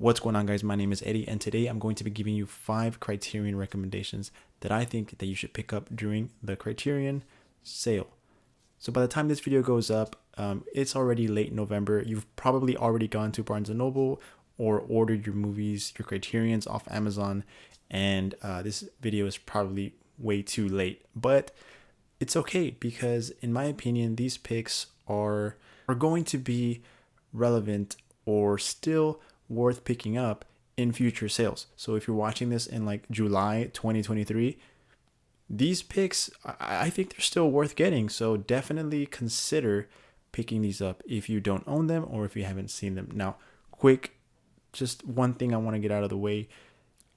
What's going on, guys? My name is Eddie, and today I'm going to be giving you 5 Criterion recommendations that I think that you should pick up during the Criterion sale. So by the time this video goes up, it's already late November. You've probably already gone to Barnes & Noble or ordered your movies, your Criterions off Amazon, and this video is probably way too late. But it's okay because, in my opinion, these picks are going to be relevant or still worth picking up in future sales. So if you're watching this in like July 2023, these picks, I think they're still worth getting. So definitely consider picking these up if you don't own them or if you haven't seen them. Now, just one thing I want to get out of the way.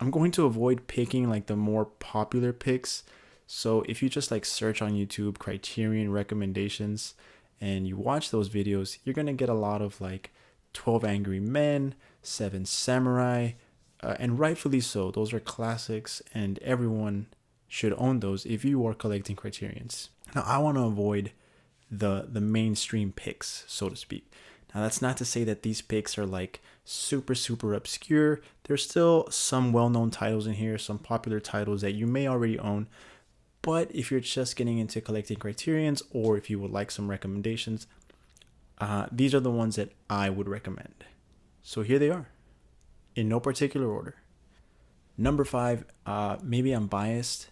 I'm going to avoid picking like the more popular picks. So if you just like search on YouTube Criterion recommendations and you watch those videos, you're going to get a lot of like 12 Angry Men, 7 Samurai, and rightfully so. Those are classics and everyone should own those if you are collecting Criterions. Now, I want to avoid the mainstream picks, so to speak. Now, that's not to say that these picks are like super obscure. There's still some well-known titles in here, some popular titles that you may already own. But if you're just getting into collecting Criterions, or if you would like some recommendations, these are the ones that I would recommend. So here they are, in no particular order. Number 5, maybe I'm biased,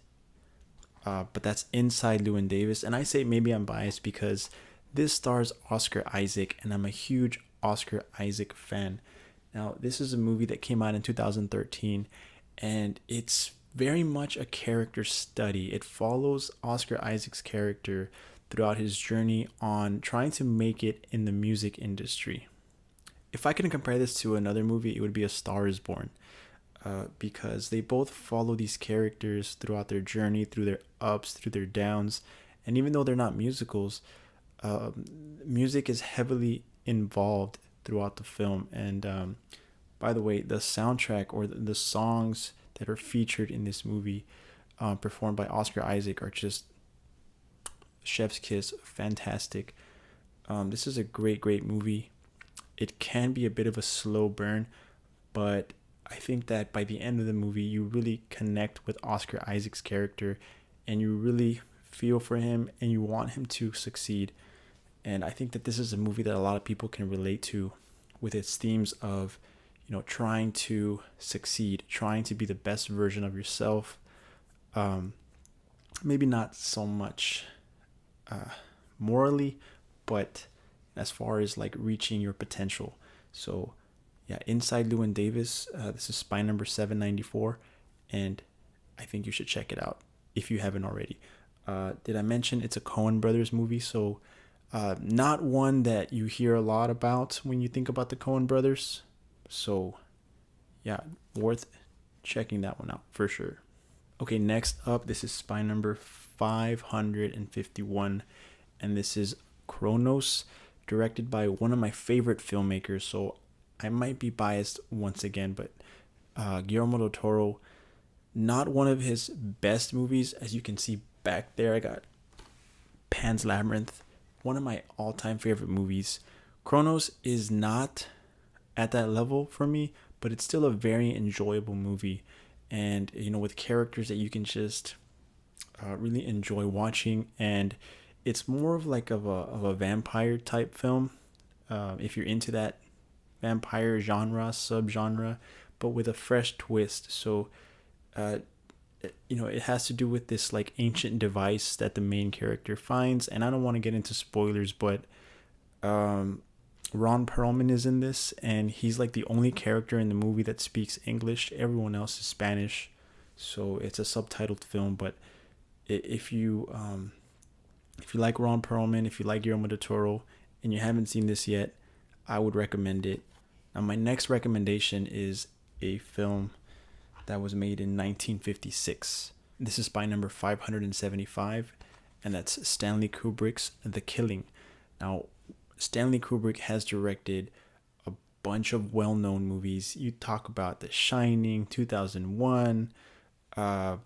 but that's Inside Llewyn Davis. And I say maybe I'm biased because this stars Oscar Isaac, and I'm a huge Oscar Isaac fan. Now, this is a movie that came out in 2013, and it's very much a character study. It follows Oscar Isaac's character throughout his journey on trying to make it in the music industry. If I can compare this to another movie, it would be A Star is Born, because they both follow these characters throughout their journey, through their ups, through their downs. And even though they're not musicals, music is heavily involved throughout the film. And by the way, the soundtrack or the songs that are featured in this movie, performed by Oscar Isaac, are just chef's kiss, fantastic. This is a great movie. It can be a bit of a slow burn, but I think that by the end of the movie, you really connect with Oscar Isaac's character and you really feel for him and you want him to succeed. And I think that this is a movie that a lot of people can relate to, with its themes of, trying to succeed, trying to be the best version of yourself. Maybe not so much morally, but as far as like reaching your potential. So yeah, Inside Llewyn Davis, this is spine number 794, and I think you should check it out if you haven't already. Did I mention it's a Coen Brothers movie? So not one that you hear a lot about when you think about the Coen Brothers. So yeah, worth checking that one out for sure. Okay, next up, this is spine number 551, and this is Kronos, directed by one of my favorite filmmakers. So I might be biased once again, but Guillermo del Toro, not one of his best movies. As you can see back there, I got Pan's Labyrinth, one of my all-time favorite movies. Kronos is not at that level for me, but it's still a very enjoyable movie. And, with characters that you can just really enjoy watching. And it's more of like of a vampire type film, if you're into that vampire subgenre, but with a fresh twist. So it has to do with this like ancient device that the main character finds, and I don't want to get into spoilers, but Ron Perlman is in this, and he's like the only character in the movie that speaks English. Everyone else is Spanish, so it's a subtitled film. But if you like Ron Perlman, if you like Guillermo del Toro, and you haven't seen this yet, I would recommend it. Now, my next recommendation is a film that was made in 1956. This is by number 575, and that's Stanley Kubrick's The Killing. Now, Stanley Kubrick has directed a bunch of well-known movies. You talk about The Shining, 2001, A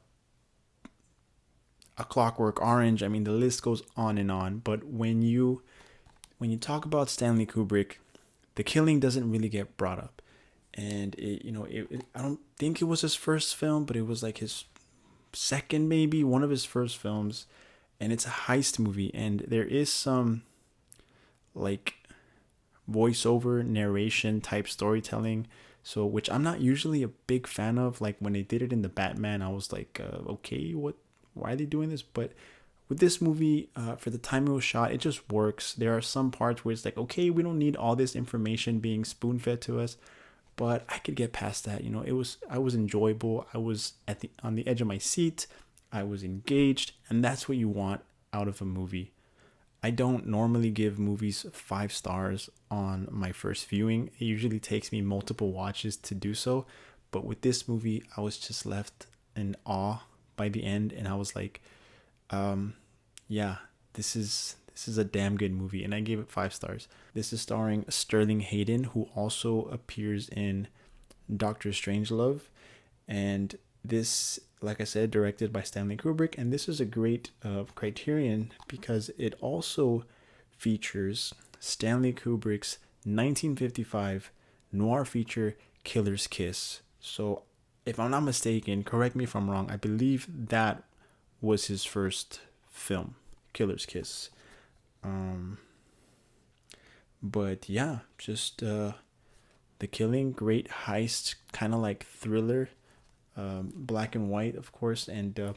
Clockwork Orange. I mean, the list goes on and on. But when you talk about Stanley Kubrick, The Killing doesn't really get brought up. and I don't think it was his first film, but it was like his second, maybe one of his first films, and it's a heist movie, and there is some like voiceover narration type storytelling, so which I'm not usually a big fan of. Like when they did it in the Batman, I was like, okay, why are they doing this? But with this movie, for the time it was shot, it just works. There are some parts where it's like, okay, we don't need all this information being spoon fed to us, but I could get past that. I was enjoyable. I was on the edge of my seat. I was engaged, and that's what you want out of a movie. I don't normally give movies 5 stars on my first viewing. It usually takes me multiple watches to do so. But with this movie, I was just left in awe by the end, and I was like, yeah, this is a damn good movie, and I gave it 5 stars. This is starring Sterling Hayden, who also appears in Doctor Strangelove, and this, like I said, directed by Stanley Kubrick, and this is a great Criterion because it also features Stanley Kubrick's 1955 noir feature Killer's Kiss. So, if I'm not mistaken, correct me if I'm wrong, I believe that was his first film, Killer's Kiss. But yeah, just The Killing, great heist, kind of like thriller, black and white, of course, and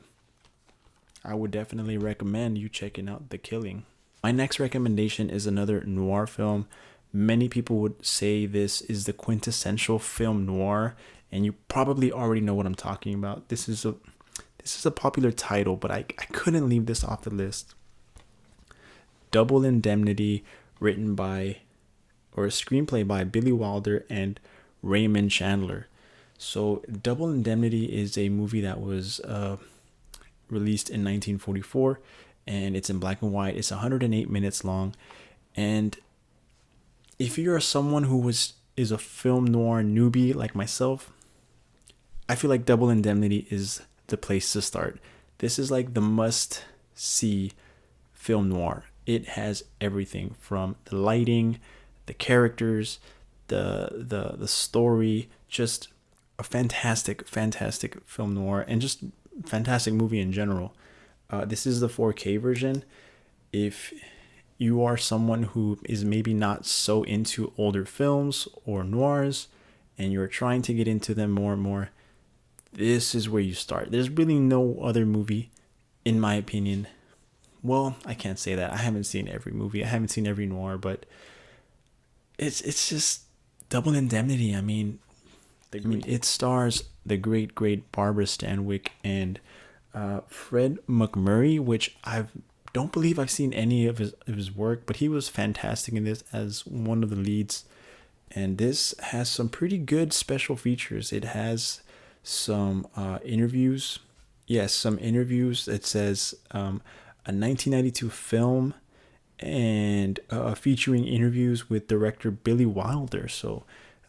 I would definitely recommend you checking out The Killing. My next recommendation is another noir film. Many people would say this is the quintessential film noir, and you probably already know what I'm talking about. This is a popular title, but I couldn't leave this off the list. Double Indemnity, written by, or a screenplay by Billy Wilder and Raymond Chandler. So Double Indemnity is a movie that was released in 1944, and it's in black and white. It's 108 minutes long, and if you're someone who is a film noir newbie like myself, I feel like Double Indemnity is the place to start. This is like the must see film noir. It has everything from the lighting, the characters, the story, just a fantastic film noir, and just fantastic movie in general. This is the 4K version. If you are someone who is maybe not so into older films or noirs, and you're trying to get into them more and more, this is where you start. There's really no other movie, in my opinion. Well, I can't say that. I haven't seen every movie. I haven't seen every noir, but it's just Double Indemnity. I mean, it stars the great Barbara Stanwyck and Fred McMurray, which I don't believe I've seen any of his work, but he was fantastic in this as one of the leads. And this has some pretty good special features. It has some interviews. Yes, some interviews. It says a 1992 film, and featuring interviews with director Billy Wilder. So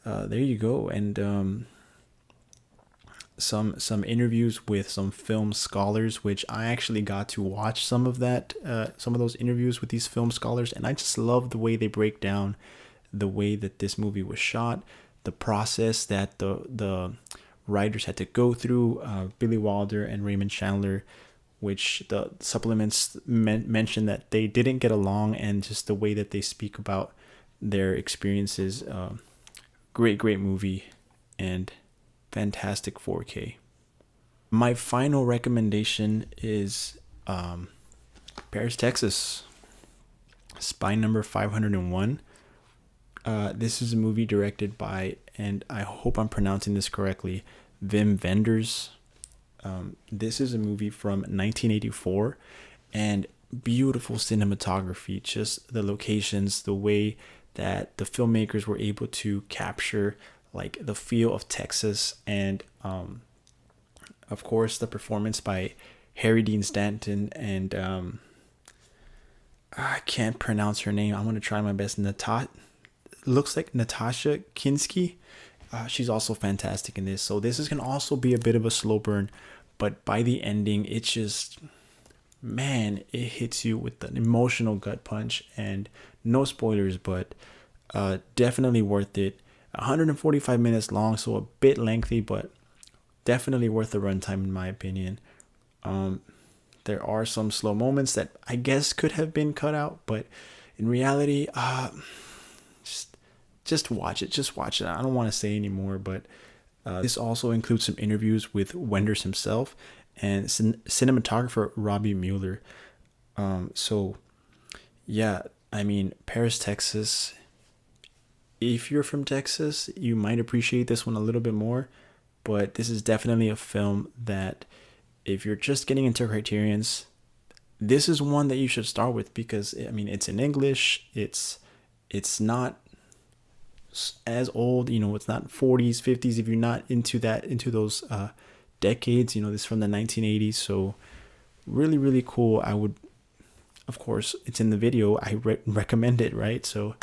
there you go. And some interviews with some film scholars, which I actually got to watch some of those interviews with these film scholars, and I just love the way they break down the way that this movie was shot, the process that the writers had to go through. Billy Wilder and Raymond Chandler, which the supplements mention that they didn't get along, and just the way that they speak about their experiences. Great movie, and fantastic 4K. My final recommendation is Paris, Texas, Spy Number 501. This is a movie directed by, and I hope I'm pronouncing this correctly, Wim Wenders. This is a movie from 1984, and beautiful cinematography, just the locations, the way that the filmmakers were able to capture like the feel of Texas, and of course the performance by Harry Dean Stanton and I can't pronounce her name. I'm gonna try my best. Looks like Natasha Kinski. She's also fantastic in this. So this is gonna also be a bit of a slow burn, but by the ending, it's just, man, it hits you with an emotional gut punch. And no spoilers, but definitely worth it. 145 minutes long, so a bit lengthy, but definitely worth the runtime in my opinion. There are some slow moments that I guess could have been cut out, but in reality, just watch it. Just watch it. I don't want to say anymore, but this also includes some interviews with Wenders himself and cinematographer Robbie Mueller. So yeah, I mean, Paris, Texas. If you're from Texas, you might appreciate this one a little bit more, but this is definitely a film that if you're just getting into Criterions, this is one that you should start with, because I mean, it's in English. It's not as old, you know, it's not 40s, 50s. If you're not into those decades, you know, this is from the 1980s. So really, really cool. I would, of course, it's in the video. I recommend it, right? So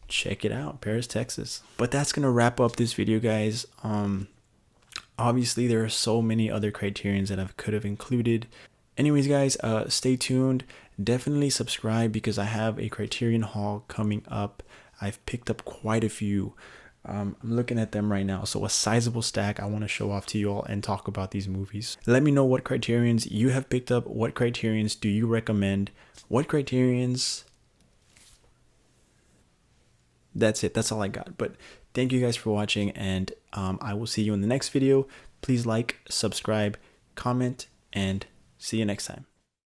check it out, Paris, Texas. But that's gonna wrap up this video, guys. Obviously there are so many other Criterions that I could have included. Anyways, guys, stay tuned. Definitely subscribe, because I have a Criterion haul coming up. I've picked up quite a few. I'm looking at them right now, so a sizable stack I want to show off to you all and talk about these movies. Let me know what Criterions you have picked up. What Criterions do you recommend? What Criterions? That's it. That's all I got. But thank you guys for watching, and I will see you in the next video. Please like, subscribe, comment, and see you next time.